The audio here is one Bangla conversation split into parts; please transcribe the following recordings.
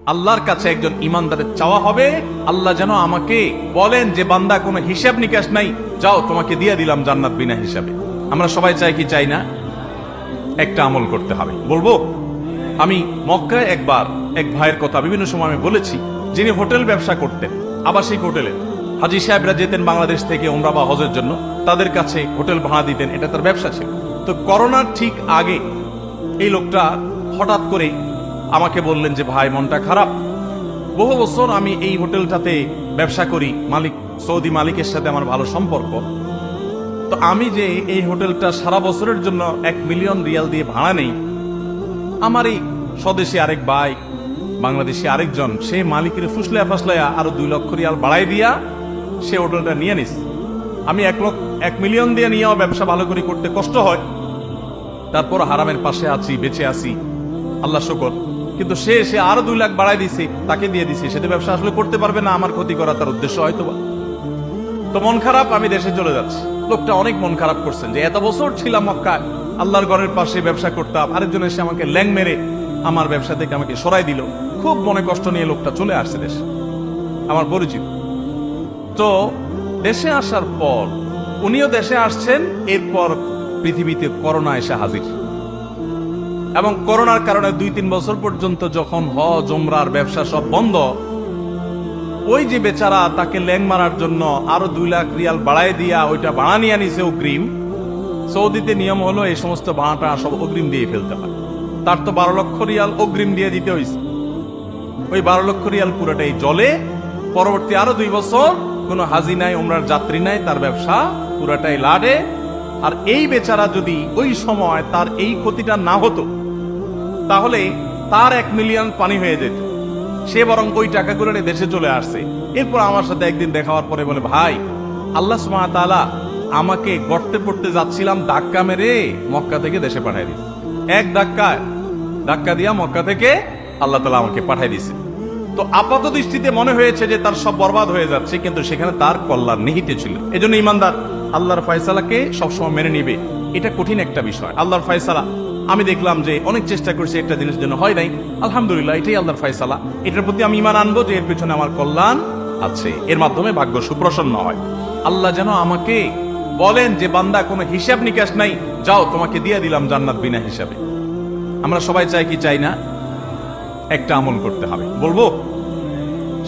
আল্লাহর কাছে একজন ইমানদারের চাওয়া হবে, আল্লাহ যেন আমাকে বলেন যে বান্দা কোনো হিসাব নিকাশ নাই, যাও তোমাকে দিয়ে দিলাম জান্নাত বিনা হিসাবে। আমরা সবাই চাই কি চাই না? একটা আমল করতে হবে। বলবো, আমি মক্কায় একবার এক ভাইয়ের কথা বিভিন্ন সময় আমি বলেছি, যিনি হোটেল ব্যবসা করতেন, আবাসিক হোটেলে। হাজী সাহেবরা যেতেন বাংলাদেশ থেকে উমরা বা হজের জন্য, তাদের কাছে হোটেল ভাড়া দিতেন, এটা তার ব্যবসা ছিল। তো করোনার ঠিক আগে এই লোকটা হঠাৎ করে আমাকে বললেন যে ভাই, মনটা খারাপ, বহু বছর আমি এই হোটেলটাতে ব্যবসা করি, মালিক সৌদি মালিকের সাথে আমার ভালো সম্পর্ক। তো আমি যে এই হোটেলটা সারা বছরের জন্য 1 মিলিয়ন রিয়াল দিয়ে ভাড়া নেই, আমার এই স্বদেশী আরেক ভাই, বাংলাদেশি আরেকজন, সে মালিকের ফুসলায়া ফাসলায়া আরো 2 লক্ষ রিয়াল বাড়াই দিয়া সে হোটেলটা নিয়ে নিস। আমি 1 মিলিয়ন দিয়ে নিয়েও ব্যবসা ভালো করে করতে কষ্ট হয়, তারপর হারামের পাশে আছি, বেঁচে আছি, আল্লাহ শুকর। কিন্তু সে আরো 2 লাখ বাড়াই দিছে, তাকে দিয়ে দিছে, সেটা ব্যবসা আসলে করতে পারবে না, আমার ক্ষতি করা তার উদ্দেশ্য হয়তো বা। তো মন খারাপ, আমি দেশে চলে যাচ্ছি। লোকটা অনেক মন খারাপ করছেন যে এত বছর ছিলাম মক্কায়, আল্লাহর ঘরের পাশে ব্যবসা করতাম, আরেকজন এসে আমাকে ল্যাং মেরে আমার ব্যবসা থেকে আমাকে সরাই দিল। খুব মনে কষ্ট নিয়ে লোকটা চলে আসছে দেশে, আমার পরিচিত। তো দেশে আসার পর উনিও দেশে আসছেন, এরপর পৃথিবীতে করোনা এসে হাজির। এবং করোনার কারণে 2-3 বছর পর্যন্ত যখন হজ উমরার ব্যবসা সব বন্ধ, ওই যে বেচারা, তাকে ল্যাং মারার জন্য আরো 2 লাখ রিয়াল বাড়ায় দিয়া ওইটা ভাড়া নিয়ে নিছে অগ্রিম। সৌদিতে নিয়ম হলো এই সমস্ত ভাড়াটা সব অগ্রিম দিয়ে ফেলতে হয়। তার তো 12 লক্ষ রিয়াল অগ্রিম দিয়ে দিতে হয়েছে। ওই 12 লক্ষ রিয়াল পুরোটাই জলে। পরবর্তী আরো 2 বছর কোনো হাজি নাই, উমরার যাত্রী নাই, তার ব্যবসা পুরাটাই লাডে। আর এই বেচারা যদি ওই সময় তার এই ক্ষতিটা না হতো, তাহলে তার 1 মিলিয়ন পানি হয়ে যেত। সে বরং ওই টাকাগুলো নিয়ে দেশে চলে আসছে। এরপর আমার সাথে একদিন দেখা হওয়ার পরে বলে, ভাই, আল্লাহ সুবহানাহু ওয়া তাআলা আমাকে গর্তে পড়তে যাচ্ছিলাম, ধাক্কা মেরে মক্কা থেকে দেশে পাঠিয়ে দিয়েছে। এক ধাক্কা দিয়া মক্কা থেকে আল্লাহ তাআলা আমাকে পাঠিয়ে দিয়েছে। তো আপাত দৃষ্টিতে মনে হয়েছে যে তার সব বরবাদ হয়ে যাচ্ছে, কিন্তু সেখানে তার কল্যাণ নিহিত ছিল। এজন্য ইমানদার আল্লাহর ফয়সালাকে সবসময় মেনে নিবে। এটা কঠিন একটা বিষয়। আল্লাহর ফয়সালা আমি দেখলাম যে অনেক চেষ্টা করছি, একটা জিনিস জন্য হয় নাই, আলহামদুলিল্লাহ, এটাই আল্লাহর ফয়সালা। এটার প্রতি আমি ঈমান আনবো যে এর পিছনে আমার কল্যাণ আছে, এর মাধ্যমে ভাগ্য সুপ্রসন্ন হয়। আল্লাহ যেন আমাকে বলেন যে বান্দা কোনো হিসাব নিকাশ নাই, যাও তোমাকে দিয়ে দিলাম জান্নাত বিনা হিসাবে। আমরা সবাই চাই কি চাই না? একটা আমল করতে হবে। বলবো,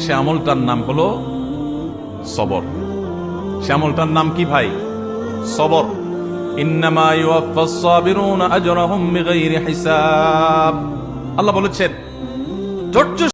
সে আমলটার নাম হলো সবর। সে আমলটার নাম কি ভাই? সবর। ইন্নামা ইউওয়াফাস সাবিরুনা আজরাহুম বিগাইরি হিসাব। আল্লাহ বলেছেন, ধৈর্য